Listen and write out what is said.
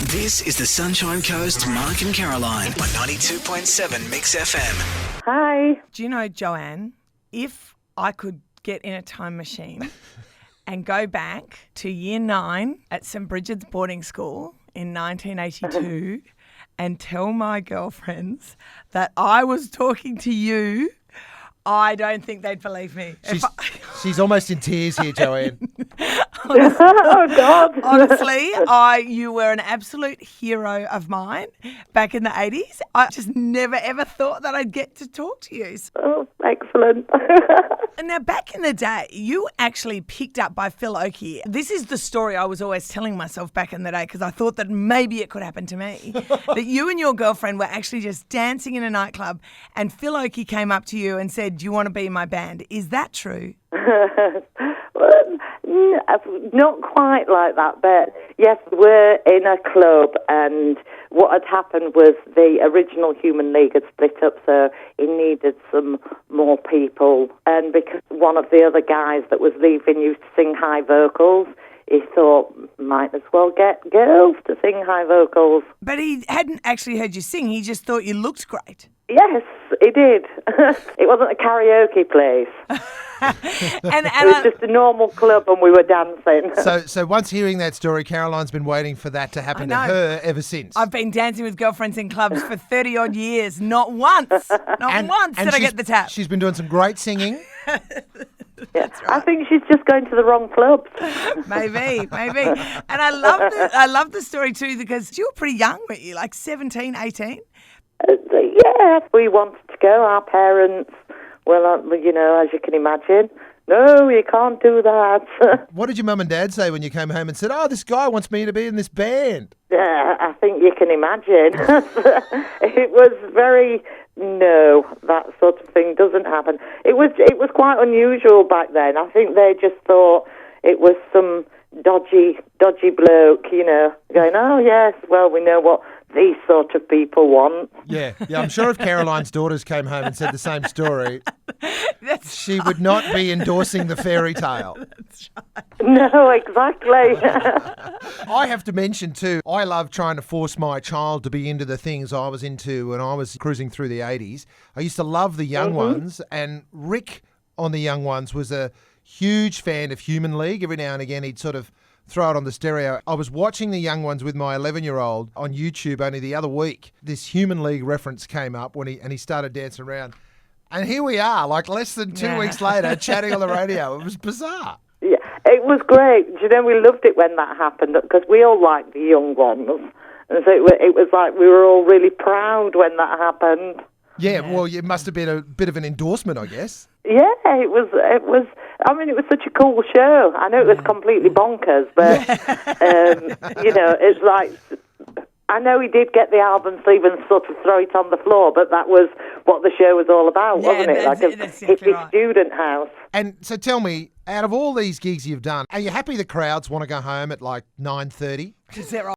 This is the Sunshine Coast, Mark and Caroline on 92.7 Mix FM. Hi. Do you know, Joanne, if I could get in a time machine and go back to year 9 at St Bridget's boarding school in 1982 and tell my girlfriends that I was talking to you, I don't think they'd believe me. She's almost in tears here, Joanne. Oh, God. Honestly, you were an absolute hero of mine back in the 80s. I just never, ever thought that I'd get to talk to you. Oh, excellent. And now, back in the day, you actually picked up by Phil Oakey. This is the story I was always telling myself back in the day because I thought that maybe it could happen to me. That you and your girlfriend were actually just dancing in a nightclub and Phil Oakey came up to you and said, "Do you want to be in my band?" Is that true? Not quite like that, but yes, we're in a club, and what had happened was the original Human League had split up, so he needed some more people, and because one of the other guys that was leaving used to sing high vocals, he thought, might as well get girls to sing high vocals. But he hadn't actually heard you sing, he just thought you looked great. Yes, he did. It wasn't a karaoke place. It was just a normal club and we were dancing. So once hearing that story, Caroline's been waiting for that to happen to her ever since. I've been dancing with girlfriends in clubs for 30-odd years. Not once did I get the tap. She's been doing some great singing. Yeah. Right. I think she's just going to the wrong clubs. Maybe. And I love the story too because you were pretty young, weren't you? Like 17, 18? Yeah, we wanted to go. Our parents, well, as you can imagine, no, you can't do that. What did your mum and dad say when you came home and said, "Oh, this guy wants me to be in this band"? Yeah, I think you can imagine. It was very, no, that sort of thing doesn't happen. It was quite unusual back then. I think they just thought it was some dodgy bloke, going, "Oh, yes, well, we know what these sort of people want." Yeah, I'm sure if Caroline's daughters came home and said the same story, she would not be endorsing the fairy tale. That's right. No, exactly. I have to mention too, I love trying to force my child to be into the things I was into when I was cruising through the 80s. I used to love the young ones, and Rick on the young ones was a huge fan of Human League. Every now and again he'd sort of throw it on the stereo. I was watching the young ones with my 11-year-old on YouTube only the other week. This Human League reference came up when he started dancing around. And here we are, like less than 2 weeks later, chatting on the radio. It was bizarre. Yeah, it was great. We loved it when that happened because we all liked the young ones. And so it was like we were all really proud when that happened. Yeah, well, it must have been a bit of an endorsement, I guess. Yeah, it was. I mean, it was such a cool show. I know it was completely bonkers, but it's like, I know he did get the album sleeve and sort of throw it on the floor, but that was what the show was all about, wasn't it? Like a hippie student house. And so tell me, out of all these gigs you've done, are you happy the crowds want to go home at like 9:30? Is that right?